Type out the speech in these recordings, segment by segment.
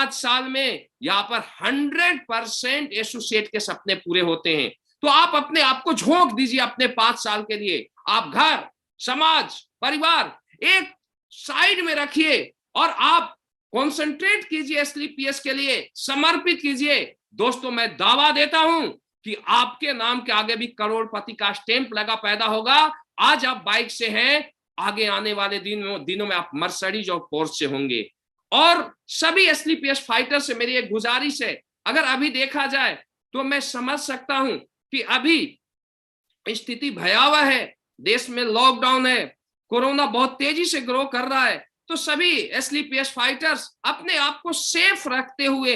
5 साल में यहाँ पर 100% एसोसिएट के सपने पूरे होते हैं। तो आप अपने आप को झोंक दीजिए अपने 5 साल के लिए। आप घर, समाज, परिवार एक साइड में रखिए और आप कॉन्सेंट्रेट कीजिए एसलीपीएस के लिए, समर्पित कीजिए। दोस्तों, मैं दावा देता हूं कि आपके नाम के आगे भी करोड़पति का स्टैंप लगा पैदा होगा। आज आप बाइक से हैं, आगे आने वाले दिनों में आप मर्सिडीज और पोर्श से होंगे। और सभी एसलीपीएस फाइटर से मेरी एक गुजारिश है, अगर अभी देखा जाए तो मैं समझ सकता हूं कि अभी स्थिति भयावह है, देश में लॉकडाउन है, कोरोना बहुत तेजी से ग्रो कर रहा है। तो सभी एसलीपीएस फाइटर्स अपने आप को सेफ रखते हुए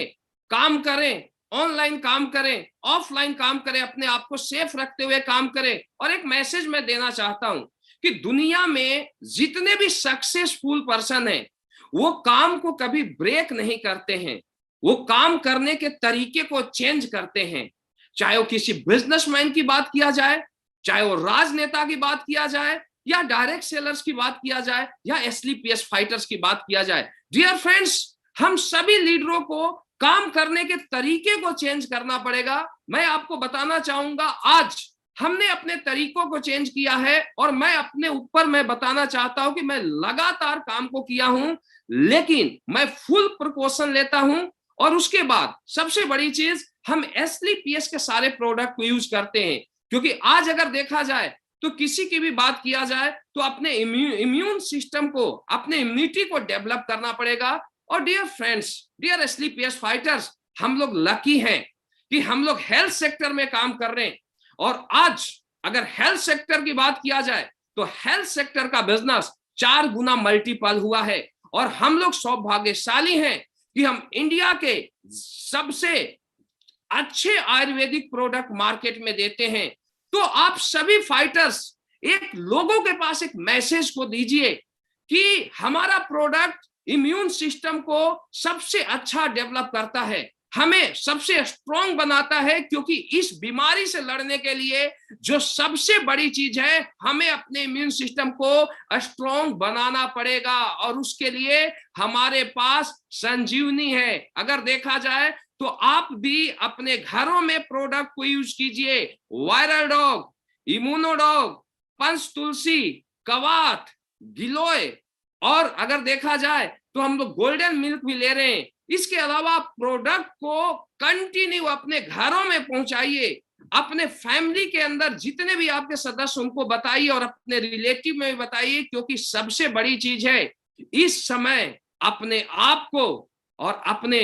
काम करें, ऑनलाइन काम करें, ऑफलाइन काम करें, अपने आप को सेफ रखते हुए काम करें। और एक मैसेज मैं देना चाहता हूं कि दुनिया में जितने भी सक्सेसफुल पर्सन हैं, वो काम को कभी ब्रेक नहीं करते हैं, वो काम करने के तरीके को चेंज करते हैं। चाहे वो किसी बिजनेसमैन की बात किया जाए, चाहे वो राजनेता की बात किया जाए, या डायरेक्ट सेलर्स की बात किया जाए, या एसलीपीएस फाइटर्स की बात किया जाए। डियर फ्रेंड्स, हम सभी लीडरों को काम करने के तरीके को चेंज करना पड़ेगा। मैं आपको बताना चाहूंगा, आज हमने अपने तरीकों को चेंज किया है और मैं अपने ऊपर मैं बताना चाहता हूं कि मैं लगातार काम को किया हूं, लेकिन मैं फुल प्रिकॉशन लेता हूं। और उसके बाद सबसे बड़ी चीज, हम एसलीपीएस के सारे प्रोडक्ट को यूज करते हैं, क्योंकि आज अगर देखा जाए तो किसी की भी बात किया जाए तो अपने इम्यून सिस्टम को, अपने इम्यूनिटी को डेवलप करना पड़ेगा। और डियर फ्रेंड्स, डियर एसलीपीएस फाइटर्स, हम लोग लकी हैं कि हम लोग हेल्थ सेक्टर में काम कर रहे हैं। और आज अगर हेल्थ सेक्टर की बात किया जाए तो हेल्थ सेक्टर का बिजनेस 4 गुना मल्टीपल हुआ है। और हम लोग सौभाग्यशाली हैं कि हम इंडिया के सबसे अच्छे आयुर्वेदिक प्रोडक्ट मार्केट में देते हैं। तो आप सभी फाइटर्स एक लोगों के पास एक मैसेज को दीजिए कि हमारा प्रोडक्ट इम्यून सिस्टम को सबसे अच्छा डेवलप करता है, हमें सबसे स्ट्रॉन्ग बनाता है, क्योंकि इस बीमारी से लड़ने के लिए जो सबसे बड़ी चीज है, हमें अपने इम्यून सिस्टम को स्ट्रॉन्ग बनाना पड़ेगा। और उसके लिए हमारे पास संजीवनी है। अगर देखा जाए तो आप भी अपने घरों में प्रोडक्ट को यूज कीजिए। वायरल डॉग, इम्यूनोडॉग, पंच तुलसी, कवाथ, गिलोय, और अगर देखा जाए तो हम लोग गोल्डन मिल्क भी ले रहे हैं। इसके अलावा प्रोडक्ट को कंटिन्यू अपने घरों में पहुंचाइए, अपने फैमिली के अंदर जितने भी आपके सदस्य उनको बताइए और अपने रिलेटिव में भी बताइए, क्योंकि सबसे बड़ी चीज है इस समय अपने आप को और अपने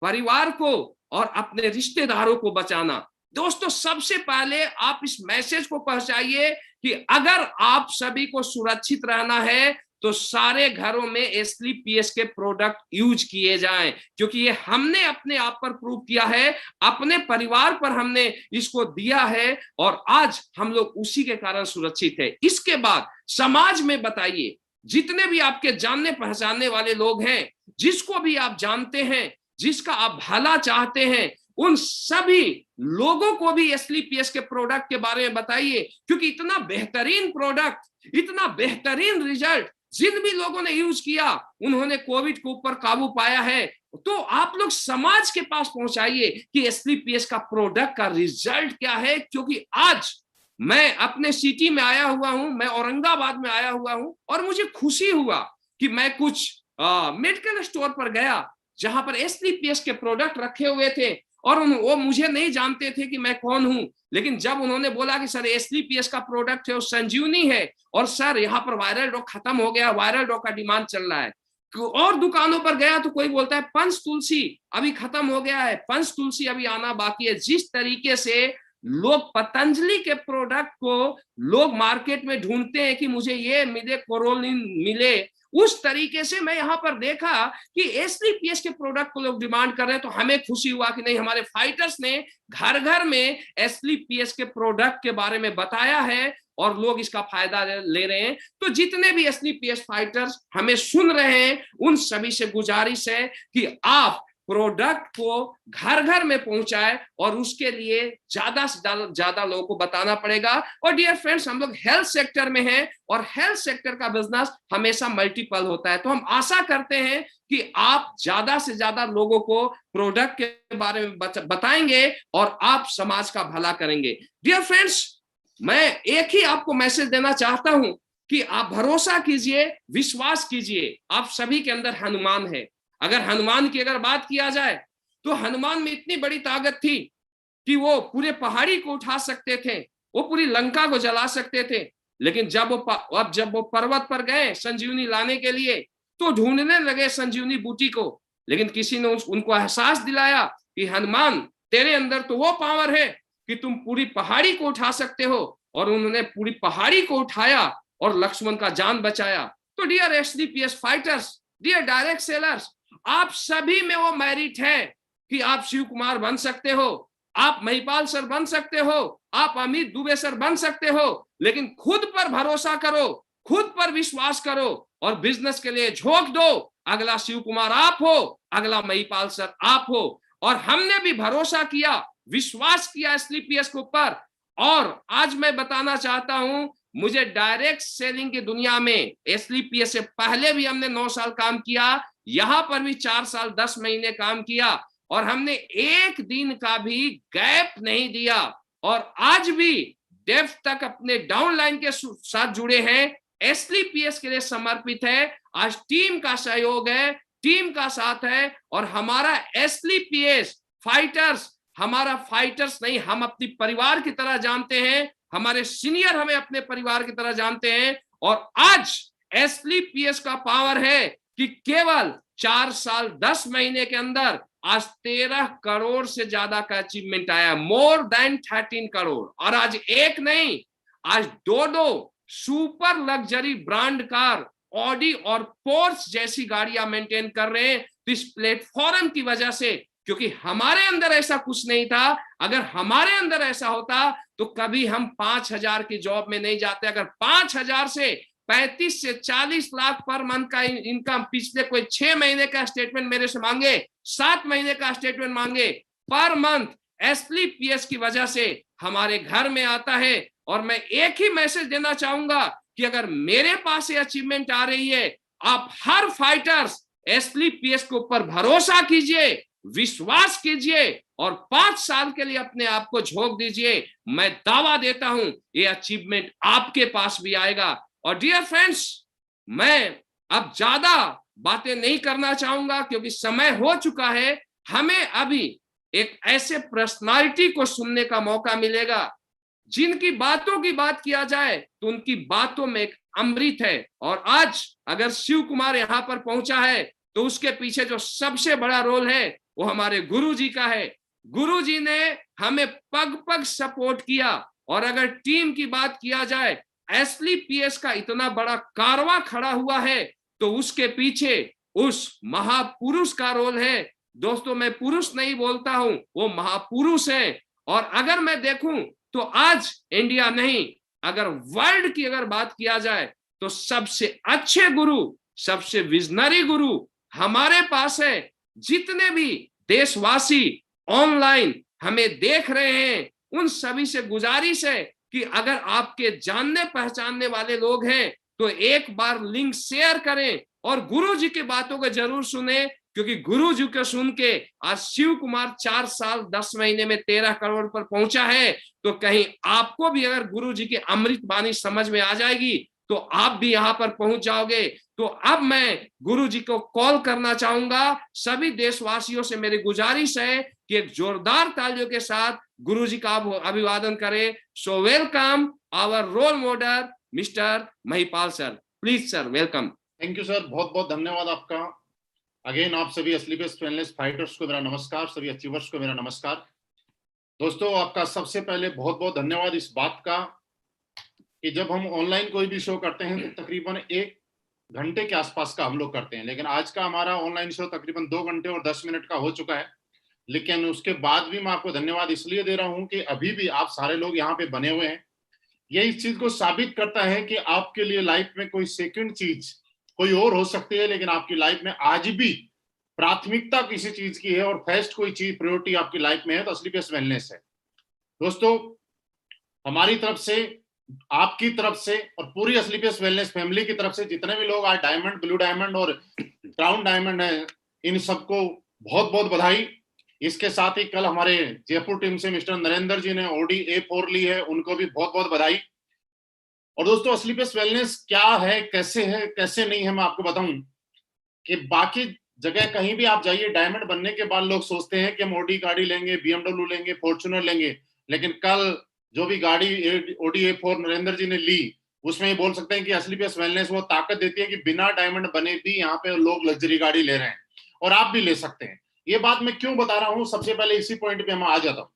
परिवार को और अपने रिश्तेदारों को बचाना। दोस्तों, सबसे पहले आप इस मैसेज को पहुंचाइए कि अगर आप सभी को सुरक्षित रहना है तो सारे घरों में एसलीपीएस के प्रोडक्ट यूज किए जाएं, क्योंकि ये हमने अपने आप पर प्रूव किया है, अपने परिवार पर हमने इसको दिया है और आज हम लोग उसी के कारण सुरक्षित है। इसके बाद समाज में बताइए, जितने भी आपके जानने पहचानने वाले लोग हैं, जिसको भी आप जानते हैं, जिसका आप भला चाहते हैं, उन सभी लोगों को भी एसलीपीएस के प्रोडक्ट के बारे में बताइए, क्योंकि इतना बेहतरीन प्रोडक्ट, इतना बेहतरीन रिजल्ट जिन भी लोगों ने यूज किया, उन्होंने कोविड के ऊपर काबू पाया है। तो आप लोग समाज के पास पहुंचाइए कि एसलीपीएस का प्रोडक्ट का रिजल्ट क्या है। क्योंकि आज मैं अपने सिटी में आया हुआ हूं, मैं औरंगाबाद में आया हुआ हूं, और मुझे खुशी हुआ कि मैं कुछ मेडिकल स्टोर पर गया जहां पर एसलीपीएस के प्रोडक्ट रखे हुए थे, और वो मुझे नहीं जानते थे कि मैं कौन हूं। लेकिन जब उन्होंने बोला कि सर एसलीपीएस का प्रोडक्ट है, वो संजीवनी है, और सर यहाँ पर वायरल डॉग खत्म हो गया, वायरल डॉग का डिमांड चल रहा है। और दुकानों पर गया तो कोई बोलता है पंच तुलसी अभी खत्म हो गया है, पंच तुलसी अभी आना बाकी है। जिस तरीके से लोग पतंजलि के प्रोडक्ट को लोग मार्केट में ढूंढते हैं कि मुझे ये मिले, कोरोलिन मिले, उस तरीके से मैं यहाँ पर देखा कि एसलीपीएस के प्रोडक्ट को लोग डिमांड कर रहे हैं। तो हमें खुशी हुआ कि नहीं, हमारे फाइटर्स ने घर घर में एसलीपीएस के प्रोडक्ट के बारे में बताया है और लोग इसका फायदा ले रहे हैं। तो जितने भी एसलीपीएस फाइटर्स हमें सुन रहे हैं, उन सभी से गुजारिश है कि आप प्रोडक्ट को घर घर में पहुंचाए, और उसके लिए ज्यादा से ज्यादा लोगों को बताना पड़ेगा। और डियर फ्रेंड्स, हम लोग हेल्थ सेक्टर में हैं, और हेल्थ सेक्टर का बिजनेस हमेशा मल्टीपल होता है। तो हम आशा करते हैं कि आप ज्यादा से ज्यादा लोगों को प्रोडक्ट के बारे में बताएंगे और आप समाज का भला करेंगे। डियर फ्रेंड्स, मैं एक ही आपको मैसेज देना चाहता हूं कि आप भरोसा कीजिए, विश्वास कीजिए, आप सभी के अंदर हनुमान है। अगर हनुमान की अगर बात किया जाए तो हनुमान में इतनी बड़ी ताकत थी कि वो पूरे पहाड़ी को उठा सकते थे, वो पूरी लंका को जला सकते थे। लेकिन जब वो पर्वत पर गए संजीवनी लाने के लिए, तो ढूंढने लगे संजीवनी बूटी को, लेकिन किसी ने उनको एहसास दिलाया कि हनुमान, तेरे अंदर तो वो पावर है कि तुम पूरी पहाड़ी को उठा सकते हो। और उन्होंने पूरी पहाड़ी को उठाया और लक्ष्मण का जान बचाया। तो dear SDPS fighters, dear direct sellers, आप सभी में वो मेरिट है कि आप शिव कुमार बन सकते हो, आप महिपाल सर बन सकते हो, आप अमित दुबे सर बन सकते हो। लेकिन खुद पर भरोसा करो, खुद पर विश्वास करो और बिजनेस के लिए झोंक दो। अगला शिव कुमार आप हो, अगला महिपाल सर आप हो। और हमने भी भरोसा किया, विश्वास किया एसडीपीएस के ऊपर। और आज मैं बताना चाहता हूं, मुझे डायरेक्ट सेलिंग की दुनिया में एसडीपीएस से पहले भी हमने 9 साल काम किया, यहां पर भी 4 साल 10 महीने काम किया, और हमने एक दिन का भी गैप नहीं दिया। और आज भी डेप्थ तक अपने डाउनलाइन के साथ जुड़े हैं, एसडीपीएस के लिए समर्पित है। आज टीम का सहयोग है, टीम का साथ है, और हमारा एसडीपीएस फाइटर्स, हमारा फाइटर्स नहीं, हम अपनी परिवार की तरह जानते हैं, हमारे सीनियर हमें अपने परिवार की तरह जानते हैं। और आज एसडीपीएस का पावर है कि केवल 4 साल 10 महीने के अंदर आज 13 करोड़ से ज्यादा का अचीवमेंट आया, मोर देन 13 करोड़। और आज एक नहीं, आज दो super luxury brand car Audi और पोर्श जैसी गाड़ियां मेंटेन कर रहे हैं। तो इस प्लेटफॉर्म की वजह से, क्योंकि हमारे अंदर ऐसा कुछ नहीं था, अगर हमारे अंदर ऐसा होता तो कभी हम 5,000 की जॉब में नहीं जाते। अगर 5,000 से 35 से 40 लाख पर मंथ का इनकम, पिछले कोई 6 महीने का स्टेटमेंट मेरे से मांगे, 7 महीने का स्टेटमेंट मांगे पर मंथ, एसडीपीएस की वजह से हमारे घर में आता है। और मैं एक ही मैसेज देना चाहूंगा कि अगर मेरे पास ये अचीवमेंट आ रही है, आप हर फाइटर्स एसडीपीएस के ऊपर भरोसा कीजिए, विश्वास कीजिए, और 5 साल के लिए अपने आप को झोंक दीजिए। मैं दावा देता हूं ये अचीवमेंट आपके पास भी आएगा। और डियर फ्रेंड्स, मैं अब ज्यादा बातें नहीं करना चाहूंगा क्योंकि समय हो चुका है। हमें अभी एक ऐसे पर्सनालिटी को सुनने का मौका मिलेगा जिनकी बातों की बात किया जाए तो उनकी बातों में एक अमृत है। और आज अगर शिव कुमार यहां पर पहुंचा है तो उसके पीछे जो सबसे बड़ा रोल है वो हमारे गुरु जी का है। गुरु जी ने हमें पग पग सपोर्ट किया। और अगर टीम की बात किया जाए, एसडीपीएस का इतना बड़ा कारवां खड़ा हुआ है तो उसके पीछे उस महापुरुष का रोल है। दोस्तों, मैं पुरुष नहीं बोलता हूं, वो महापुरुष है। और अगर मैं देखूं तो आज इंडिया नहीं, अगर वर्ल्ड की अगर बात किया जाए तो सबसे अच्छे गुरु, सबसे विजनरी गुरु हमारे पास है। जितने भी देशवासी ऑनलाइन हमें देख रहे हैं, उन सभी से गुजारिश है कि अगर आपके जानने पहचानने वाले लोग हैं तो एक बार लिंक शेयर करें और गुरु जी की बातों को जरूर सुने, क्योंकि गुरु जी को सुन के आज शिव कुमार 4 साल 10 महीने में 13 करोड़ पर पहुंचा है। तो कहीं आपको भी अगर गुरु जी की अमृत वाणी समझ में आ जाएगी तो आप भी यहां पर पहुंच जाओगे। तो अब मैं गुरु जी को कॉल करना चाहूंगा। सभी देशवासियों से मेरी गुजारिश है कि एक जोरदार तालियों के साथ गुरु जी का अभिवादन करें। So welcome our role model mister Mahipal sir, please sir, welcome. Thank you sir, बहुत बहुत धन्यवाद आपका। अगेन आप सभी एसडीपीएस पेनलेस फाइटर्स को मेरा नमस्कार, सभी अचीवर्स को मेरा नमस्कार। दोस्तों, आपका सबसे पहले बहुत बहुत धन्यवाद इस बात का कि जब हम ऑनलाइन कोई भी शो करते हैं तो तकरीबन 1 घंटे के आसपास का हम लोग करते हैं, लेकिन आज का हमारा ऑनलाइन शो तकरीबन 2 घंटे और 10 मिनट का हो चुका है। लेकिन उसके बाद भी मैं आपको धन्यवाद इसलिए दे रहा हूं कि अभी भी आप सारे लोग यहाँ पे बने हुए हैं। ये इस चीज को साबित करता है कि आपके लिए लाइफ में कोई सेकंड चीज कोई और हो सकती है, लेकिन आपकी लाइफ में आज भी प्राथमिकता किसी चीज की है और फर्स्ट कोई चीज प्रायोरिटी आपकी लाइफ में है तो असली बेस्ट वेलनेस है। दोस्तों, हमारी तरफ से, आपकी तरफ से और पूरी असली बेस्ट वेलनेस फैमिली की तरफ से जितने भी लोग आज डायमंड, ब्लू डायमंड और क्राउन डायमंड है, इन सबको बहुत बहुत बधाई। इसके साथ ही कल हमारे जयपुर टीम से मिस्टर नरेंद्र जी ने OD A4 ली है, उनको भी बहुत बहुत बधाई। और दोस्तों, असली बेस्ट वेलनेस क्या है, कैसे नहीं है, मैं आपको बताऊं कि बाकी जगह कहीं भी आप जाइए, डायमंड बनने के बाद लोग सोचते हैं कि हम OD गाड़ी लेंगे, BMW लेंगे, फॉर्च्यूनर लेंगे, लेकिन कल जो भी गाड़ी OD A4 नरेंद्र जी ने ली, उसमें ये बोल सकते हैं कि असली बेस्ट वेलनेस वो ताकत देती है कि बिना डायमंड बने भी यहाँ पे लोग लग्जरी गाड़ी ले रहे हैं और आप भी ले सकते हैं। ये बात मैं क्यों बता रहा हूं, सबसे पहले इसी पॉइंट पे मैं आ जाता हूं।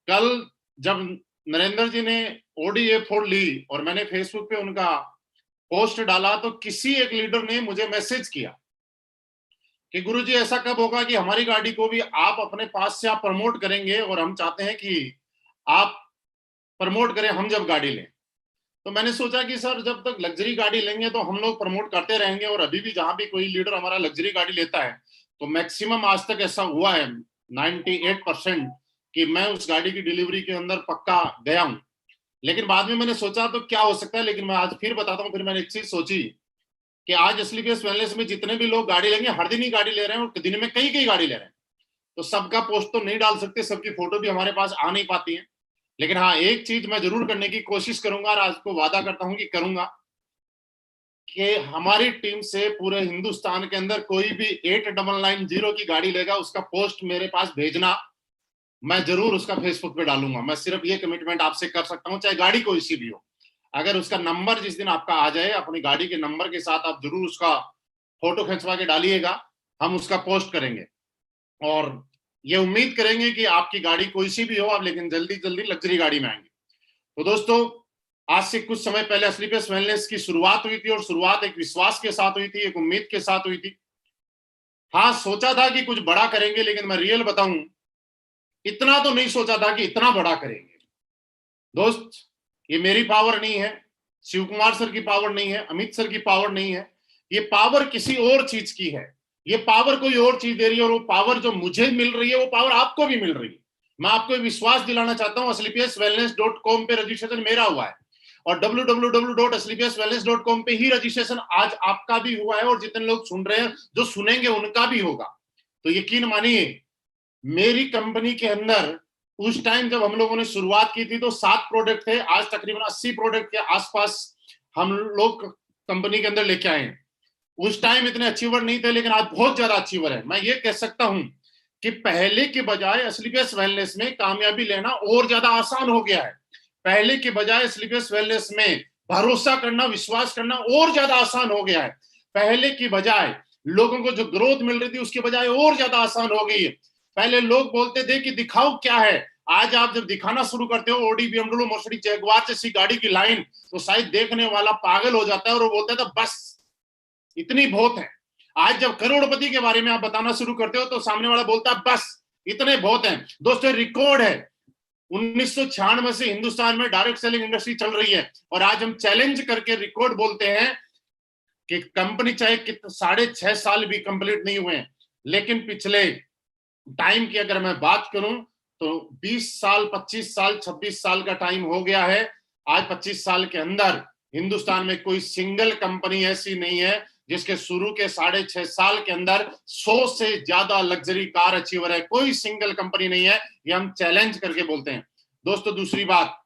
कल जब नरेंद्र जी ने OD A4 ली और मैंने फेसबुक पे उनका पोस्ट डाला तो किसी एक लीडर ने मुझे मैसेज किया कि गुरुजी ऐसा कब होगा कि हमारी गाड़ी को भी आप अपने पास से आप प्रमोट करेंगे, और हम चाहते हैं कि आप प्रमोट करें हम जब गाड़ी लें। तो मैंने सोचा कि सर, जब तक लग्जरी गाड़ी लेंगे तो हम लोग प्रमोट करते रहेंगे, और अभी भी जहां भी कोई लीडर हमारा लग्जरी गाड़ी लेता है तो मैक्सिमम आज तक ऐसा हुआ है 98% कि मैं उस गाड़ी की डिलीवरी के अंदर पक्का गया हूं। लेकिन बाद में मैंने सोचा तो क्या हो सकता है, लेकिन मैं आज फिर बताता हूं। फिर मैंने एक चीज सोची कि आज असली बेस्ट वेलनेस में जितने भी लोग गाड़ी लेंगे, हर दिन ही गाड़ी ले रहे हैं और दिन में कई कई गाड़ी ले रहे हैं, तो सबका पोस्ट तो नहीं डाल सकते, सबकी फोटो भी हमारे पास आ नहीं पाती है। लेकिन हाँ, एक चीज मैं जरूर करने की कोशिश करूंगा और आज को वादा करता हूं कि करूंगा, कि हमारी टीम से पूरे हिंदुस्तान के अंदर कोई भी 8990 की गाड़ी लेगा, उसका पोस्ट मेरे पास भेजना, मैं जरूर उसका फेसबुक पे डालूंगा। मैं सिर्फ ये कमिटमेंट आपसे कर सकता हूं, चाहे गाड़ी कोई सी भी हो। अगर उसका नंबर जिस दिन आपका आ जाए, अपनी गाड़ी के नंबर के साथ आप जरूर उसका फोटो खिंचवा के डालिएगा, हम उसका पोस्ट करेंगे और ये उम्मीद करेंगे कि आपकी गाड़ी कोई सी भी हो आप, लेकिन जल्दी जल्दी लग्जरी गाड़ी में आएंगे। तो दोस्तों, आज से कुछ समय पहले असली बेस्ट वेलनेस की शुरुआत हुई थी, और शुरुआत एक विश्वास के साथ हुई थी, एक उम्मीद के साथ हुई थी। हाँ, सोचा था कि कुछ बड़ा करेंगे, लेकिन मैं रियल बताऊं, इतना तो नहीं सोचा था कि इतना बड़ा करेंगे। दोस्त, ये मेरी पावर नहीं है, शिव कुमार सर की पावर नहीं है, अमित सर की पावर नहीं है, ये पावर किसी और चीज की है। ये पावर कोई और चीज दे रही है, और वो पावर जो मुझे मिल रही है वो पावर आपको भी मिल रही है। मैं आपको विश्वास दिलाना चाहता हूं, asleepswellness.com पे रजिस्ट्रेशन मेरा हुआ है और www.asleepswellness.com पे ही रजिस्ट्रेशन आज आपका भी हुआ है, और जितने लोग सुन रहे हैं, जो सुनेंगे, उनका भी होगा। तो यकीन मानिए, मेरी कंपनी के अंदर उस टाइम जब हम लोगों ने शुरुआत की थी तो 7 प्रोडक्ट थे, आज तकरीबन 80 प्रोडक्ट के आसपास हम लोग कंपनी के अंदर लेके आए हैं। उस टाइम इतने अचीवर नहीं थे, लेकिन आज बहुत ज्यादा अचीवर है। मैं ये कह सकता हूं कि पहले के बजाय असली बेस्ट वेलनेस में कामयाबी लेना और ज्यादा आसान हो गया है। पहले के बजाय असली बेस्ट वेलनेस में भरोसा करना, विश्वास करना और ज्यादा आसान हो गया है। पहले की बजाय लोगों को जो ग्रोथ मिल रही थी उसके बजाय और ज्यादा आसान हो गई है। पहले लोग बोलते थे कि दिखाओ क्या है, आज आप जब दिखाना शुरू करते हो OD BMW मर्सिडीज जगुआर जैसी गाड़ी की लाइन, तो शायद देखने वाला पागल हो जाता है और वो बोलता था बस इतनी बहुत है। आज जब करोड़पति के बारे में आप बताना शुरू करते हो तो सामने वाला बोलता है बस इतने बहुत हैं। दोस्तों, रिकॉर्ड है, 1996 से हिंदुस्तान में डायरेक्ट सेलिंग इंडस्ट्री चल रही है, और आज हम चैलेंज करके रिकॉर्ड बोलते हैं कि कंपनी चाहे 6.5 साल भी कंप्लीट नहीं हुए हैं, लेकिन पिछले टाइम की अगर मैं बात करूं तो 20 साल, 25 साल, 26 साल का टाइम हो गया है। आज 25 साल के अंदर हिंदुस्तान में कोई सिंगल कंपनी ऐसी नहीं है जिसके शुरू के 6.5 साल के अंदर 100 से ज्यादा लग्जरी कार अचीवर है। कोई सिंगल कंपनी नहीं है, ये हम चैलेंज करके बोलते हैं। दोस्तों, दूसरी बात,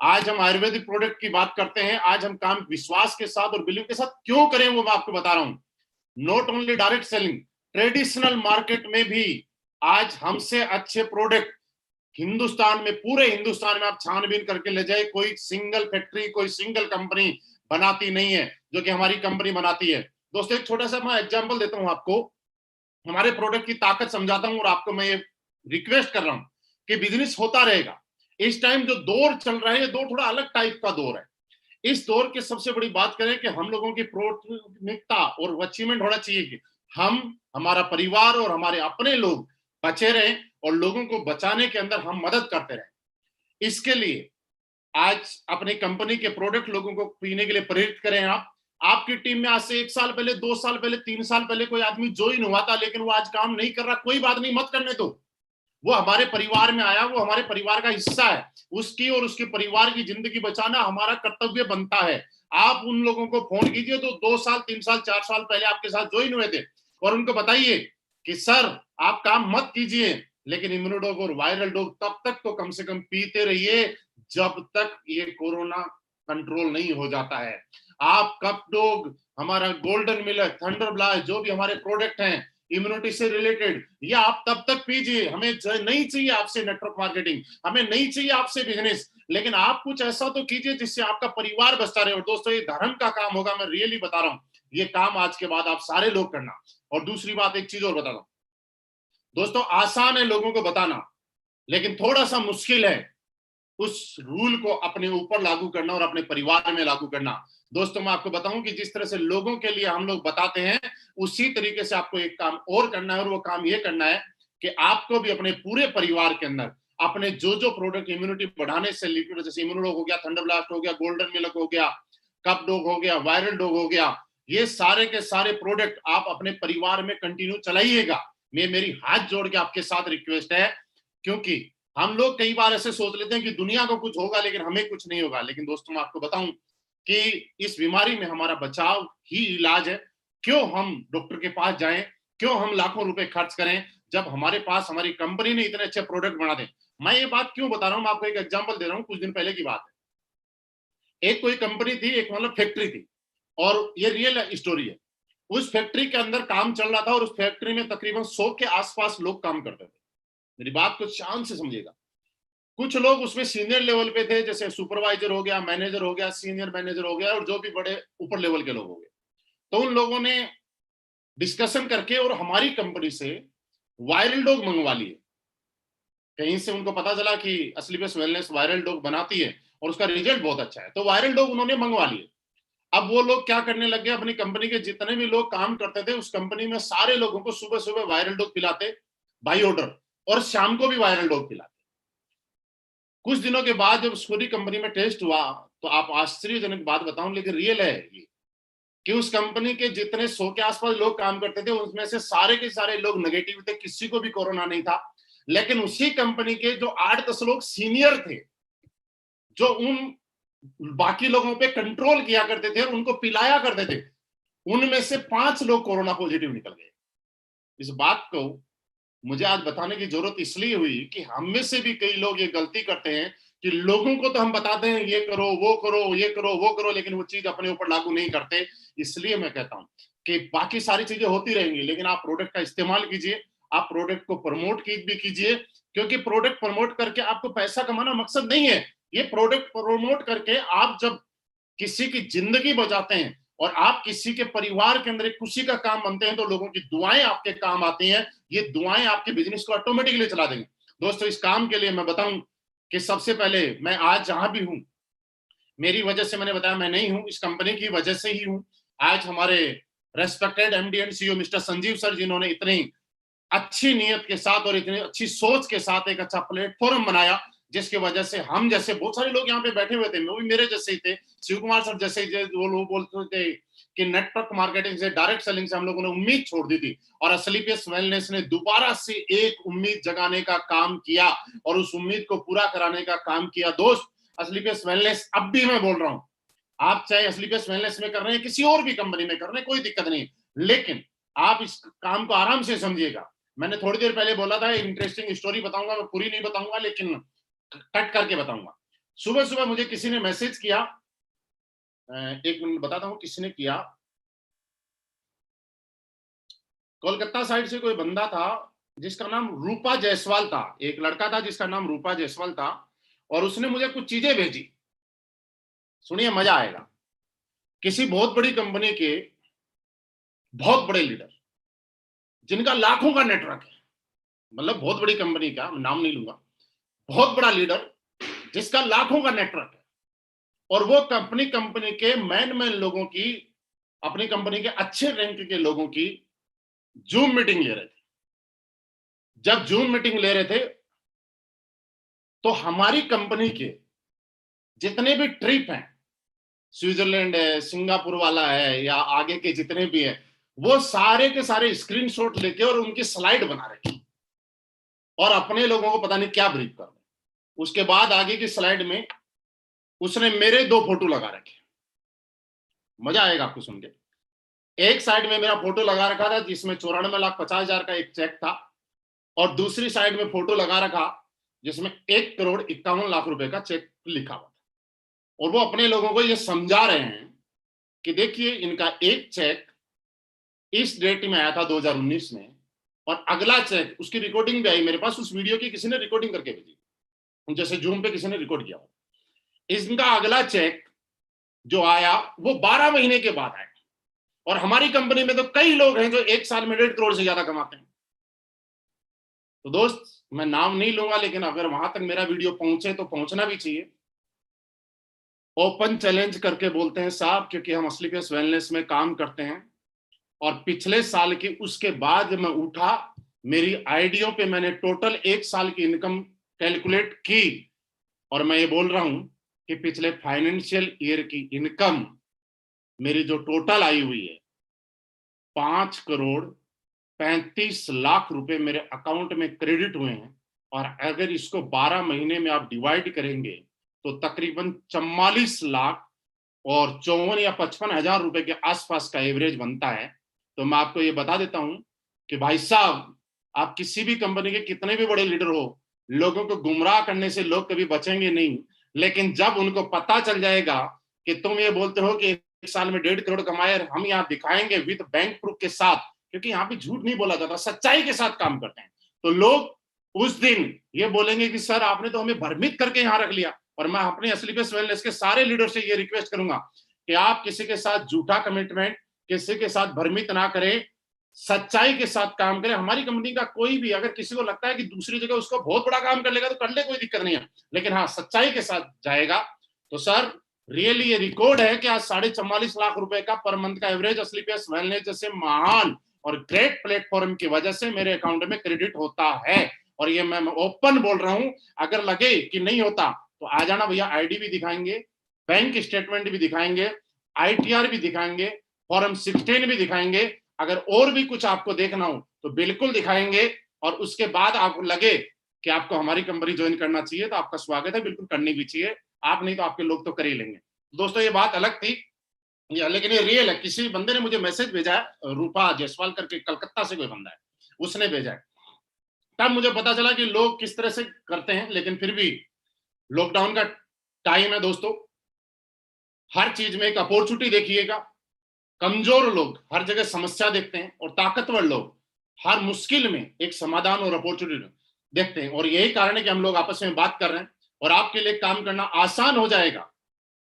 आज हम आयुर्वेदिक प्रोडक्ट की बात करते हैं। आज हम काम विश्वास के साथ और बिलीव के साथ क्यों करें वो मैं आपको बता रहा हूं। Not only direct selling, traditional market में भी आज हमसे अच्छे प्रोडक्ट हिंदुस्तान में, पूरे हिंदुस्तान में आप छानबीन करके ले जाए, कोई सिंगल फैक्ट्री, कोई सिंगल कंपनी बनाती नहीं है जो कि हमारी कंपनी बनाती है। दोस्तों, एक छोटा सा मैं एग्जांपल देता हूं आपको, हमारे प्रोडक्ट की ताकत समझाता हूं, और आपको मैं ये रिक्वेस्ट कर रहा हूं कि बिजनेस होता रहेगा। इस टाइम जो दौर चल रहा है, ये दौर थोड़ा अलग टाइप का दौर है। इस दौर की सबसे बड़ी बात करें कि हम लोगों की प्राथमिकता और अचीवमेंट होना चाहिए कि हम, हमारा परिवार और हमारे अपने लोग बचे रहें और लोगों को बचाने के अंदर हम मदद करते रहें। इसके लिए आज अपनी कंपनी के प्रोडक्ट लोगों को पीने के लिए प्रेरित करें आप, आपकी टीम में आज से 1 साल पहले, 2 साल पहले, 3 साल पहले कोई आदमी ज्वाइन हुआ था, लेकिन वो आज काम नहीं कर रहा, कोई बात नहीं, मत करने दो। वो हमारे परिवार में आया, वो हमारे परिवार का हिस्सा है। उसकी और उसके परिवार की जिंदगी बचाना हमारा कर्तव्य बनता है। आप उन लोगों को फोन कीजिए तो 2 साल, 3 साल, 4 साल पहले आपके साथ ज्वाइन हुए थे, और उनको बताइए कि सर आप काम मत कीजिए, लेकिन इम्यूनोडोग और वायरल डोग तब तक तो कम से कम पीते रहिए जब तक ये कोरोना कंट्रोल नहीं हो जाता है। आप कप डोग, हमारा गोल्डन मिलर, थंडर ब्लास्ट, जो भी हमारे प्रोडक्ट हैं इम्यूनिटी से रिलेटेड, ये आप तब तक पीजिए। हमें नहीं चाहिए आपसे नेटवर्क मार्केटिंग, हमें नहीं चाहिए आपसे बिजनेस, लेकिन आप कुछ ऐसा तो कीजिए जिससे आपका परिवार बचता रहे। और दोस्तों, ये धर्म का काम होगा, मैं रियली बता रहा हूं, ये काम आज के बाद आप सारे लोग करना। और दूसरी बात, एक चीज और बता दो दोस्तों, आसान है लोगों को बताना, लेकिन थोड़ा सा मुश्किल है उस रूल को अपने ऊपर लागू करना और अपने परिवार में लागू करना। दोस्तों, मैं आपको बताऊं कि जिस तरह से लोगों के लिए हम लोग बताते हैं, उसी तरीके से आपको एक काम और करना है, और वो काम ये करना है कि आपको भी अपने पूरे परिवार के अंदर अपने जो जो प्रोडक्ट इम्यूनिटी बढ़ाने से रिलेटेड, जैसे इम्यूनोडोग हो गया, थंडर ब्लास्ट हो गया, गोल्डन मिल्क हो गया, कप डोग हो गया, वायरल डोग हो गया, ये सारे के सारे प्रोडक्ट आप अपने परिवार में कंटिन्यू चलाइएगा। मेरी हाथ जोड़ के आपके साथ रिक्वेस्ट है, क्योंकि हम लोग कई बार ऐसे सोच लेते हैं कि दुनिया को कुछ होगा लेकिन हमें कुछ नहीं होगा। लेकिन दोस्तों, मैं आपको बताऊं कि इस बीमारी में हमारा बचाव ही इलाज है। क्यों हम डॉक्टर के पास जाएं, क्यों हम लाखों रुपए खर्च करें, जब हमारे पास हमारी कंपनी ने इतने अच्छे प्रोडक्ट बना दे। मैं ये बात क्यों बता रहा हूं, मैं आपको एक एग्जांपल दे रहा हूं। कुछ दिन पहले की बात है, एक कोई कंपनी थी, एक मतलब फैक्ट्री थी, और ये रियल स्टोरी है। उस फैक्ट्री के अंदर काम चल रहा था, और उस फैक्ट्री में तकरीबन 100 के आसपास लोग काम करते थे। मेरी बात को शान से समझिएगा। कुछ लोग उसमें सीनियर लेवल पे थे, जैसे सुपरवाइजर हो गया, मैनेजर हो गया, सीनियर मैनेजर हो गया, और जो भी बड़े ऊपर लेवल के लोग हो गए। तो उन लोगों ने डिस्कशन करके और हमारी कंपनी से वायरल डोग मंगवा लिए। कहीं से उनको पता चला कि असली बेस्ट वेलनेस वायरल डोग बनाती है और उसका रिजल्ट बहुत अच्छा है, तो वायरल डोग उन्होंने मंगवा लिए। अब वो लोग क्या करने लगे, अपनी कंपनी के जितने भी लोग काम करते थे उस कंपनी में सारे लोगों को सुबह सुबह वायरल डोग पिलाते बाई ऑर्डर, और शाम को भी वायरल डोग पिलाते। कुछ दिनों के बाद जब पूरी कंपनी में टेस्ट हुआ, तो आप आश्चर्यजनक बात बताऊं, लेकिन रियल है ये, कि उस कंपनी के जितने 100 के आसपास लोग काम करते थे, उसमें से सारे के सारे लोग नेगेटिव थे, किसी को भी कोरोना नहीं था। लेकिन उसी कंपनी के जो 8-10 लोग सीनियर थे, जो उन बाकी लोगों पे कंट्रोल किया करते थे और उनको पिलाया करते थे, उनमें से 5 लोग कोरोना पॉजिटिव निकल गए। इस बात को मुझे आज बताने की जरूरत इसलिए हुई कि हम में से भी कई लोग ये गलती करते हैं कि लोगों को तो हम बताते हैं ये करो, वो करो, ये करो, वो करो, लेकिन वो चीज अपने ऊपर लागू नहीं करते। इसलिए मैं कहता हूं कि बाकी सारी चीजें होती रहेंगी, लेकिन आप प्रोडक्ट का इस्तेमाल कीजिए, आप प्रोडक्ट को प्रमोट भी कीजिए, क्योंकि प्रोडक्ट प्रमोट करके आपको पैसा कमाना मकसद नहीं है। ये प्रोडक्ट प्रमोट करके आप जब किसी की जिंदगी बचाते हैं और आप किसी के परिवार के अंदर एक खुशी का काम बनते हैं, तो लोगों की दुआएं आपके काम आती हैं। ये दुआएं आपके बिजनेस को ऑटोमेटिकली चला देंगे। दोस्तों, इस काम के लिए मैं बताऊं कि सबसे पहले मैं आज जहां भी हूं, मेरी वजह से, मैंने बताया मैं नहीं हूं, इस कंपनी की वजह से ही हूं। आज हमारे respected MD and CEO mister Sanjeev sir, जिन्होंने इतनी अच्छी नीयत के साथ और इतनी अच्छी सोच के साथ एक अच्छा प्लेटफॉर्म बनाया, जिसकी वजह से हम जैसे बहुत सारे लोग यहाँ पे बैठे हुए थे, वो भी मेरे जैसे ही थे, शिव कुमार सर जैसे ही, वो लोग बोलते थे कि नेटवर्क मार्केटिंग से, डायरेक्ट सेलिंग से हम लोगों ने उम्मीद छोड़ दी थी, और असलीपियस वेलनेस ने दोबारा से एक उम्मीद जगाने का काम किया और उस उम्मीद को पूरा कराने का काम किया। दोस्त, असलीपियस वेलनेस, अब भी मैं बोल रहा हूं, आप चाहे असलीपियस वेलनेस में कर रहे हैं, किसी और भी कंपनी में कर रहे हैं, कोई दिक्कत नहीं, लेकिन आप इस काम को आराम से समझिएगा। मैंने थोड़ी देर पहले बोला था इंटरेस्टिंग स्टोरी बताऊंगा, मैं पूरी नहीं बताऊंगा लेकिन कट करके बताऊंगा। सुबह सुबह मुझे किसी ने मैसेज किया, एक मिनट बताता हूं किसी ने किया। कोलकाता साइड से कोई बंदा था जिसका नाम रूपा जायसवाल था, एक लड़का था जिसका नाम रूपा जायसवाल था, और उसने मुझे कुछ चीजें भेजी। सुनिए, मजा आएगा। किसी बहुत बड़ी कंपनी के बहुत बड़े लीडर, जिनका लाखों का नेटवर्क है, मतलब बहुत बड़ी कंपनी का, नाम नहीं लूंगा, बहुत बड़ा लीडर जिसका लाखों का नेटवर्क है, और वो कंपनी के मैन लोगों की, अपनी कंपनी के अच्छे रैंक के लोगों की जूम मीटिंग ले रहे थे। जब जूम मीटिंग ले रहे थे, तो हमारी कंपनी के जितने भी ट्रिप हैं, स्विट्जरलैंड है, सिंगापुर वाला है, या आगे के जितने भी है, वो सारे के सारे स्क्रीनशॉट लेके और उनकी स्लाइड बना रहे और अपने लोगों को पता नहीं क्या ब्रीफ कर रहे। उसके बाद आगे की स्लाइड में उसने मेरे 2 फोटो लगा रखे। मजा आएगा आपको सुन के। एक साइड में मेरा फोटो लगा रखा था जिसमें 94,50,000 का एक चेक था, और दूसरी साइड में फोटो लगा रखा जिसमें 1,51,00,000 रुपए का चेक लिखा हुआ था। और वो अपने लोगों को ये समझा रहे हैं कि देखिए, इनका एक चेक इस डेट में आया था 2019 में, और अगला चेक, उसकी रिकॉर्डिंग भी आई मेरे पास, उस वीडियो की किसी ने रिकॉर्डिंग करके भेजी, जैसे जूम पे किसी ने रिकॉर्ड किया हो। इनका अगला चेक जो आया वो 12 महीने के बाद आया। और हमारी कंपनी में तो कई लोग हैं जो एक साल में 1.5 करोड़ से ज्यादा कमाते हैं। तो दोस्त, मैं नाम नहीं लूंगा, लेकिन अगर वहां तक मेरा वीडियो पहुंचे तो पहुंचना भी चाहिए। ओपन चैलेंज करके बोलते हैं साहब, क्योंकि हम असली पेस वेलनेस में काम करते हैं। और पिछले साल की, उसके बाद मैं उठा, मेरी आईडियो पे मैंने टोटल 1 साल की इनकम कैलकुलेट की, और मैं ये बोल रहा हूं कि पिछले फाइनेंशियल ईयर की इनकम मेरी जो टोटल आई हुई है 5,35,00,000 रुपए मेरे अकाउंट में क्रेडिट हुए हैं। और अगर इसको 12 महीने में आप डिवाइड करेंगे तो तकरीबन 44 लाख और 54 या 55 हजार रुपए के आसपास का एवरेज बनता है। तो मैं आपको ये बता देता हूं कि भाई साहब, आप किसी भी कंपनी के कितने भी बड़े लीडर हो, लोगों को गुमराह करने से लोग कभी बचेंगे नहीं। लेकिन जब उनको पता चल जाएगा कि तुम ये बोलते हो कि 1 साल में 1.5 करोड़ कमाए, हम यहाँ दिखाएंगे विद बैंक प्रूफ के साथ, क्योंकि यहाँ पे झूठ नहीं बोला जाता, सच्चाई के साथ काम करते हैं, तो लोग उस दिन ये बोलेंगे कि सर आपने तो हमें भ्रमित करके यहाँ रख लिया। और मैं अपने असली पेस वेलनेस के सारे लीडर से ये रिक्वेस्ट करूंगा कि आप किसी के साथ झूठा कमिटमेंट, किसी के साथ भ्रमित ना करें, सच्चाई के साथ काम करें। हमारी कंपनी का कोई भी, अगर किसी को लगता है कि दूसरी जगह उसको बहुत बड़ा काम कर लेगा तो कर ले, कोई दिक्कत नहीं है, लेकिन हाँ, सच्चाई के साथ जाएगा। तो सर, रियली ये रिकॉर्ड है कि आज 44.5 लाख रुपए का पर मंथ का एवरेज असली पेस वेलनेस जैसे महान और ग्रेट प्लेटफॉर्म की वजह से मेरे अकाउंट में क्रेडिट होता है। और ये मैं ओपन बोल रहा हूं, अगर लगे कि नहीं होता तो आ जाना भैया, आईडी भी दिखाएंगे, बैंक स्टेटमेंट भी दिखाएंगे, आईटीआर भी दिखाएंगे, फॉर्म 16 भी दिखाएंगे। अगर और भी कुछ आपको देखना हो तो बिल्कुल दिखाएंगे। और उसके बाद आपको लगे कि आपको हमारी कंपनी ज्वाइन करना चाहिए तो आपका स्वागत है, बिल्कुल करनी भी चाहिए। आप नहीं तो आपके लोग तो कर ही लेंगे। दोस्तों, ये बात अलग थी, लेकिन ये रियल है। किसी बंदे ने मुझे मैसेज भेजा है, रूपा जायसवाल करके, कलकत्ता से कोई बंदा है, उसने भेजा है। तब मुझे पता चला कि लोग किस तरह से करते हैं। लेकिन फिर भी लॉकडाउन का टाइम है दोस्तों, हर चीज में एक अपॉर्चुनिटी देखिएगा। कमजोर लोग हर जगह समस्या देखते हैं, और ताकतवर लोग हर मुश्किल में एक समाधान और अपॉर्चुनिटी देखते हैं। और यही कारण है कि हम लोग आपस में बात कर रहे हैं, और आपके लिए काम करना आसान हो जाएगा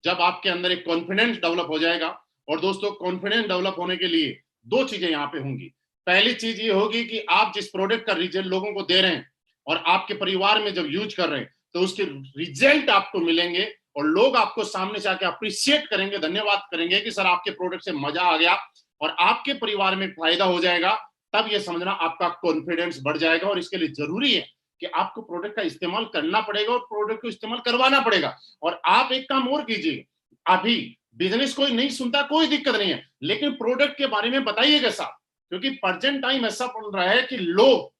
जब आपके अंदर एक कॉन्फिडेंस डेवलप हो जाएगा। और दोस्तों, कॉन्फिडेंस डेवलप होने के लिए 2 चीजें यहाँ पे होंगी। पहली चीज ये होगी कि आप जिस प्रोडक्ट का रिजल्ट लोगों को दे रहे हैं और आपके परिवार में जब यूज कर रहे हैं तो उसके रिजल्ट आपको मिलेंगे, और लोग आपको सामने से आके अप्रिशिएट करेंगे, धन्यवाद करेंगे कि सर आपके प्रोडक्ट से मजा आ गया, और आपके परिवार में फायदा हो जाएगा। तब ये समझना आपका कॉन्फिडेंस बढ़ जाएगा। और इसके लिए जरूरी है कि आपको प्रोडक्ट का इस्तेमाल करना पड़ेगा और प्रोडक्ट को इस्तेमाल करवाना पड़ेगा। और आप एक काम और कीजिए, अभी बिजनेस कोई नहीं सुनता, कोई दिक्कत नहीं है, लेकिन प्रोडक्ट के बारे में बताइएगा साहब, क्योंकि प्रेजेंट टाइम ऐसा पड़ रहा है कि लोग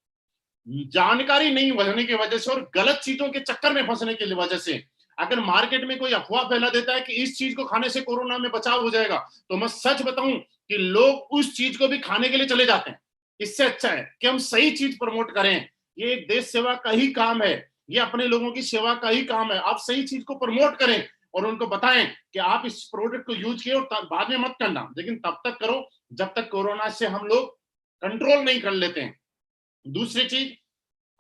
जानकारी नहीं होने की वजह से और गलत चीजों के चक्कर में फंसने की वजह से, अगर मार्केट में कोई अफवाह फैला देता है कि इस चीज को खाने से कोरोना में बचाव हो जाएगा, तो मैं सच बताऊं कि लोग उस चीज को भी खाने के लिए चले जाते हैं। इससे अच्छा है कि हम सही चीज प्रमोट करें। ये एक देश सेवा का ही काम है, ये अपने लोगों की सेवा का ही काम है। आप सही चीज को प्रमोट करें और उनको बताएं कि आप इस प्रोडक्ट को यूज किए, और बाद में मत करना, लेकिन तब तक करो जब तक कोरोना से हम लोग कंट्रोल नहीं कर लेते हैं। दूसरी चीज,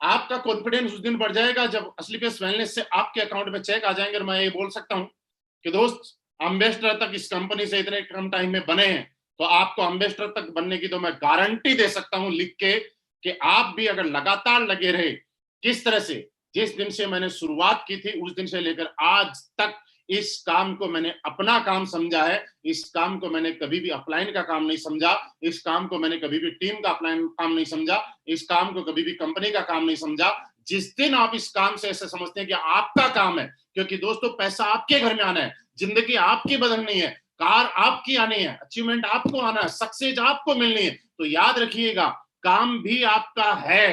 आपका कॉन्फिडेंस उस दिन बढ़ जाएगा जब असली पेस वेलनेस से आपके अकाउंट में चेक आ जाएंगे। और मैं ये बोल सकता हूं कि दोस्त, एम्बेसडर तक इस कंपनी से इतने कम टाइम में बने हैं, तो आपको एम्बेसडर तक बनने की तो मैं गारंटी दे सकता हूं लिख के, कि आप भी अगर लगातार लगे रहे, किस तरह से जिस दिन से मैंने शुरुआत की थी उस दिन से लेकर आज तक इस काम को मैंने अपना काम समझा है। इस काम को मैंने कभी भी अपलाइन का काम नहीं समझा, इस काम को मैंने कभी भी टीम का अपलाइन काम नहीं समझा, इस काम को कभी भी कंपनी का काम नहीं समझा। जिस दिन आप इस काम से ऐसे समझते हैं कि आपका काम है, क्योंकि दोस्तों पैसा आपके घर में आना है, जिंदगी आपकी बदलनी है, कार आपकी आनी है, अचीवमेंट आपको आना है, सक्सेस आपको मिलनी है, तो याद रखिएगा काम भी आपका है।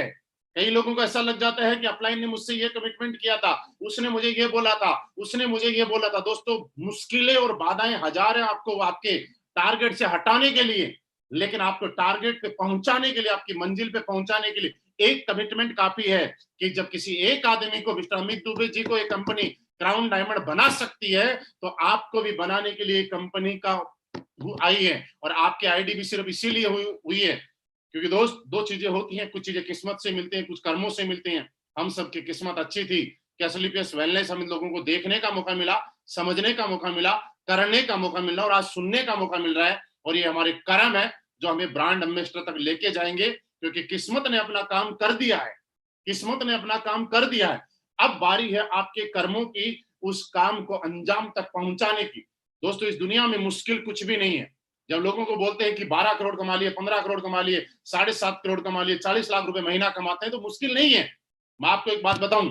कई लोगों को ऐसा लग जाता है कि अपलाइन ने मुझसे ये कमिटमेंट किया था, उसने मुझे ये बोला था, उसने मुझे ये बोला था। दोस्तों मुश्किलें और बाधाएं हजार हैं आपको आपके टारगेट से हटाने के लिए, लेकिन आपको टारगेट पे पहुंचाने के लिए, आपकी मंजिल पे पहुंचाने के लिए एक कमिटमेंट काफी है कि जब किसी एक आदमी को, मिस्टर अमित दुबे जी को, एक कंपनी क्राउन डायमंड बना सकती है, तो आपको भी बनाने के लिए कंपनी का आई है। और आपकी आईडी भी सिर्फ इसीलिए हुई है क्योंकि दोस्त दो चीजें होती हैं, कुछ चीजें किस्मत से मिलती हैं, कुछ कर्मों से मिलती हैं। हम सबकी किस्मत अच्छी थी कि एसलीपीएस वेलनेस हम लोगों को देखने का मौका मिला, समझने का मौका मिला, करने का मौका मिला और आज सुनने का मौका मिल रहा है। और ये हमारे कर्म है जो हमें ब्रांड एम्बेसडर तक लेके जाएंगे, क्योंकि किस्मत ने अपना काम कर दिया है, किस्मत ने अपना काम कर दिया है। अब बारी है आपके कर्मों की उस काम को अंजाम तक पहुंचाने की। दोस्तों इस दुनिया में मुश्किल कुछ भी नहीं है। जब लोगों को बोलते हैं कि 12 करोड़ कमा लिए, 15 करोड़ कमा लिए, 7.5 करोड़ कमा लिए, 40 लाख रुपए महीना कमाते हैं, तो मुश्किल नहीं है। मैं आपको एक बात बताऊं,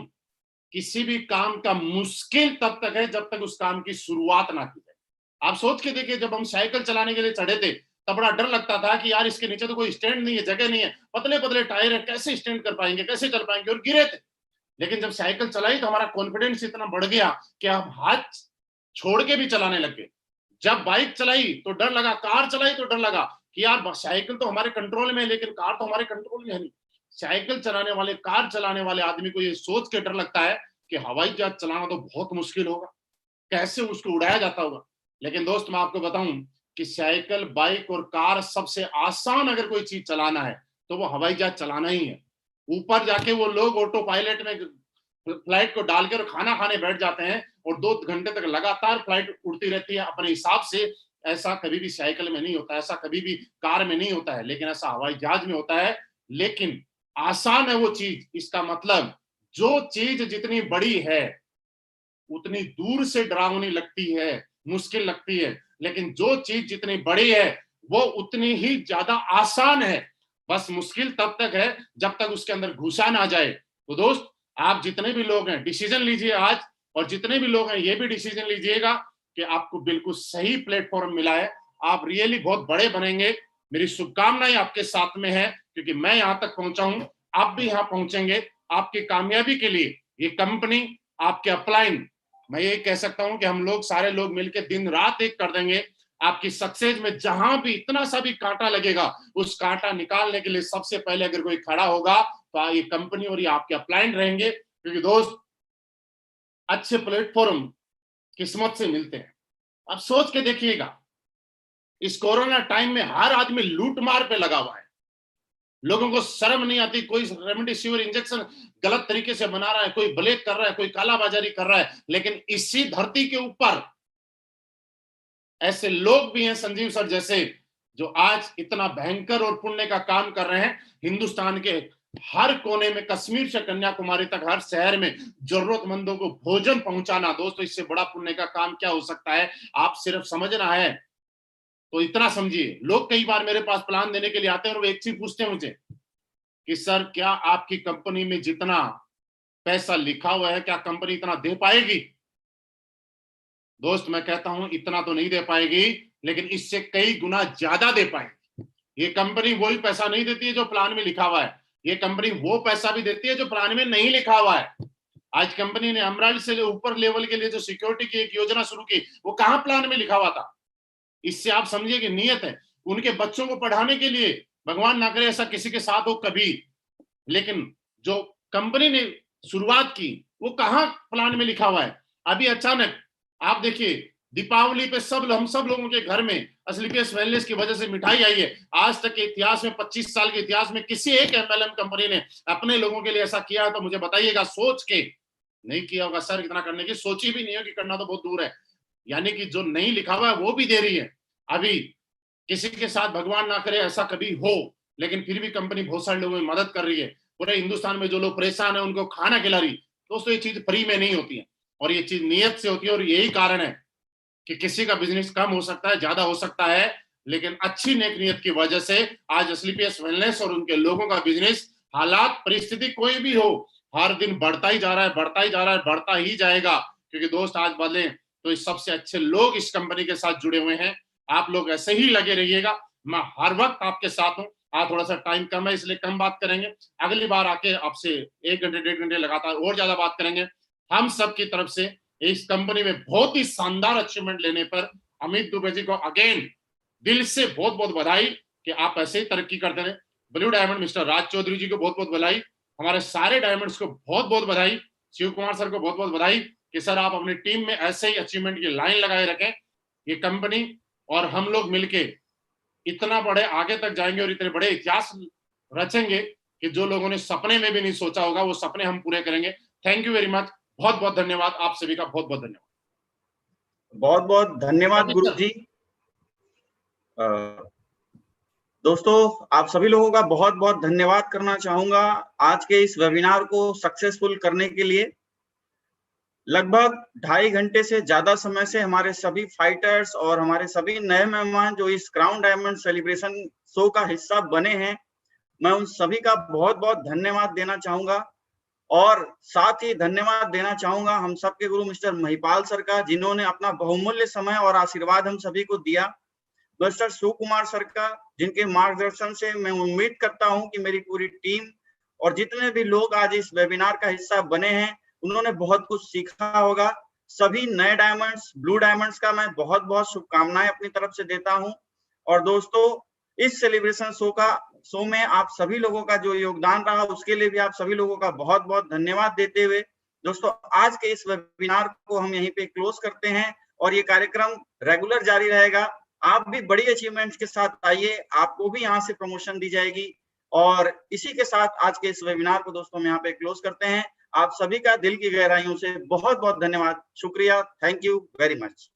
किसी भी काम का मुश्किल तब तक है जब तक उस काम की शुरुआत ना की जाए। आप सोच के देखिए, जब हम साइकिल चलाने के लिए चढ़े थे तब बड़ा डर लगता था कि यार इसके नीचे तो कोई स्टैंड नहीं है, जगह नहीं है, पतले पतले टायर है, कैसे स्टैंड कर पाएंगे, कैसे चल पाएंगे, और गिरे थे। लेकिन जब साइकिल चलाई तो हमारा कॉन्फिडेंस इतना बढ़ गया कि हम हाथ छोड़ के भी चलाने लग गए। जब बाइक चलाई तो डर लगा, कार चलाई तो डर लगा कि यार साइकिल तो हमारे कंट्रोल में है लेकिन कार तो हमारे कंट्रोल में है नहीं। साइकिल चलाने वाले, कार चलाने वाले आदमी को ये सोच के डर लगता है कि हवाई जहाज चलाना तो बहुत मुश्किल होगा, कैसे उसको उड़ाया जाता होगा। लेकिन दोस्त मैं आपको बताऊं कि साइकिल, बाइक और कार सबसे आसान अगर कोई चीज चलाना है तो वो हवाई जहाज चलाना ही है। ऊपर जाके वो लोग ऑटो पायलट में फ्लाइट को डालकर खाना खाने बैठ जाते हैं और 2 घंटे तक लगातार फ्लाइट उड़ती रहती है अपने हिसाब से। ऐसा कभी भी साइकिल में नहीं होता, ऐसा कभी भी कार में नहीं होता है, लेकिन ऐसा हवाई जहाज में होता है। लेकिन आसान है वो चीज। इसका मतलब जो चीज जितनी बड़ी है उतनी दूर से डरावनी लगती है, मुश्किल लगती है, लेकिन जो चीज जितनी बड़ी है वो उतनी ही ज्यादा आसान है। बस मुश्किल तब तक है जब तक उसके अंदर घुसा ना जाए। तो दोस्त आप जितने भी लोग हैं डिसीजन लीजिए आज, और जितने भी लोग हैं ये भी डिसीजन लीजिएगा कि आपको बिल्कुल सही प्लेटफॉर्म मिला है, आप रियली बहुत बड़े बनेंगे। मेरी शुभकामनाएं आपके साथ में है, क्योंकि मैं यहां तक पहुंचा हूं, आप भी यहां पहुंचेंगे। आपकी कामयाबी के लिए ये कंपनी, आपके अपलाइन, मैं ये कह सकता हूं कि हम लोग सारे लोग मिलकर दिन रात एक कर देंगे। आपकी सक्सेस में जहां भी इतना सा भी कांटा लगेगा, उस कांटा निकालने के लिए सबसे पहले अगर कोई खड़ा होगा तो ये कंपनी और ये आपके अपलाइन रहेंगे। क्योंकि दोस्त अच्छे प्लेटफॉर्म किस्मत से मिलते हैं। अब सोच के देखिएगा, इस कोरोना टाइम में हर आदमी लूट मार पे लगा हुआ है। लोगों को शर्म नहीं आती, कोई रेमडेसिविर इंजेक्शन गलत तरीके से बना रहा है, कोई ब्लैक कर रहा है, कोई कालाबाजारी कर रहा है। लेकिन इसी धरती के ऊपर ऐसे लोग भी हैं, संजीव सर जैसे, जो आज इतना भयंकर और पुण्य का काम कर रहे हैं। हिंदुस्तान के हर कोने में, कश्मीर से कन्याकुमारी तक, हर शहर में जरूरतमंदों को भोजन पहुंचाना। दोस्तों इससे बड़ा पुण्य का काम क्या हो सकता है? आप सिर्फ समझना है तो इतना समझिए। लोग कई बार मेरे पास प्लान देने के लिए आते हैं और वो एक चीज पूछते हैं मुझे कि सर क्या आपकी कंपनी में जितना पैसा लिखा हुआ है क्या कंपनी इतना दे पाएगी? दोस्त मैं कहता हूं इतना तो नहीं दे पाएगी, लेकिन इससे कई गुना ज्यादा दे पाएगी। ये कंपनी वही पैसा नहीं देती है जो प्लान में लिखा हुआ है, ये कंपनी वो पैसा भी देती है जो प्लान में नहीं लिखा हुआ है। आज कंपनी ने एमराल्ड से ऊपर लेवल के लिए जो सिक्योरिटी की एक योजना शुरू की, वो कहां प्लान में लिखा हुआ था? इससे आप समझिए कि नियत है। उनके बच्चों को पढ़ाने के लिए, भगवान ना करे ऐसा किसी के साथ हो कभी, लेकिन जो कंपनी ने शुरुआत की वो कहां प्लान में लिखा हुआ है? अभी अचानक आप देखिए दीपावली पे हम सब लोगों के घर में एसलीपीएस वेलनेस की वजह से मिठाई आई है। आज तक के इतिहास में, 25 साल के इतिहास में किसी एक एमएलएम कंपनी ने अपने लोगों के लिए ऐसा किया है तो मुझे बताइएगा। सोच के नहीं किया होगा सर, इतना करने की सोची भी नहीं है कि करना तो बहुत दूर है। यानी कि जो नहीं लिखा हुआ है वो भी दे रही है। अभी किसी के साथ भगवान ना करे ऐसा कभी हो, लेकिन फिर भी कंपनी बहुत सारे लोगों की मदद कर रही है। पूरे हिंदुस्तान में जो लोग परेशान है उनको खाना खिला रही। दोस्तों ये चीज फ्री में नहीं होती है, और ये चीज नियत से होती है। और यही कारण है कि किसी का बिजनेस कम हो सकता है, ज्यादा हो सकता है, लेकिन अच्छी नेक नियत की वजह से आज एसलीपीएस वेलनेस और उनके लोगों का बिजनेस, हालात परिस्थिति कोई भी हो, हर दिन बढ़ता ही जा रहा है, बढ़ता ही जा रहा है, बढ़ता ही जाएगा, क्योंकि दोस्त आज बदले तो इस सबसे अच्छे लोग इस कंपनी के साथ जुड़े हुए हैं। आप लोग ऐसे ही लगे रहिएगा, मैं हर वक्त आपके साथ हूँ। आज थोड़ा सा टाइम कम है इसलिए कम बात करेंगे, अगली बार आके आपसे 1 घंटे 1.5 घंटे लगातार और ज्यादा बात करेंगे। हम सब की तरफ से इस कंपनी में बहुत ही शानदार अचीवमेंट लेने पर अमित दुबे जी को अगेन दिल से बहुत बहुत बधाई कि आप ऐसे ही तरक्की करते रहे। ब्लू डायमंड मिस्टर राज चौधरी जी को बहुत बहुत बधाई, हमारे सारे डायमंड्स को बहुत बहुत बधाई, शिव कुमार सर को बहुत बहुत बधाई कि सर आप अपनी टीम में ऐसे ही अचीवमेंट की लाइन लगाए रखें। ये कंपनी और हम लोग मिलके इतना बड़े आगे तक जाएंगे और इतने बड़े इतिहास रचेंगे कि जो लोगों ने सपने में भी नहीं सोचा होगा वो सपने हम पूरे करेंगे। थैंक यू वेरी मच, बहुत बहुत धन्यवाद, आप सभी का बहुत बहुत धन्यवाद। बहुत बहुत धन्यवाद गुरु जी। दोस्तों आप सभी लोगों का बहुत बहुत धन्यवाद करना चाहूंगा आज के इस वेबिनार को सक्सेसफुल करने के लिए। लगभग 2.5 घंटे से ज्यादा समय से हमारे सभी फाइटर्स और हमारे सभी नए मेहमान जो इस क्राउन डायमंड सेलिब्रेशन शो का हिस्सा बने हैं, मैं उन सभी का बहुत बहुत धन्यवाद देना चाहूंगा। और साथ ही धन्यवाद देना चाहूंगा हम सबके गुरु मिस्टर महिपाल सर का, जिन्होंने अपना बहुमूल्य समय और आशीर्वाद हम सभी को दिया। मिस्टर शिव कुमार सर का, जिनके मार्गदर्शन से मैं उम्मीद करता हूं कि मेरी पूरी टीम और जितने भी लोग आज इस वेबिनार का हिस्सा बने हैं उन्होंने बहुत कुछ सीखा होगा। सभी नए डायमंड्स, ब्लू डायमंड्स का मैं बहुत बहुत शुभकामनाएं अपनी तरफ से देता हूं। और दोस्तों इस सेलिब्रेशन शो में आप सभी लोगों का जो योगदान रहा उसके लिए भी आप सभी लोगों का बहुत बहुत धन्यवाद देते हुए दोस्तों आज के इस वेबिनार को हम यहीं पे क्लोज करते हैं और ये कार्यक्रम रेगुलर जारी रहेगा। आप भी बड़ी अचीवमेंट्स के साथ आइए, आपको भी यहाँ से प्रमोशन दी जाएगी। और इसी के साथ आज के इस वेबिनार को दोस्तों हम यहाँ पे क्लोज करते हैं। आप सभी का दिल की गहराइयों से बहुत बहुत धन्यवाद, शुक्रिया, थैंक यू वेरी मच।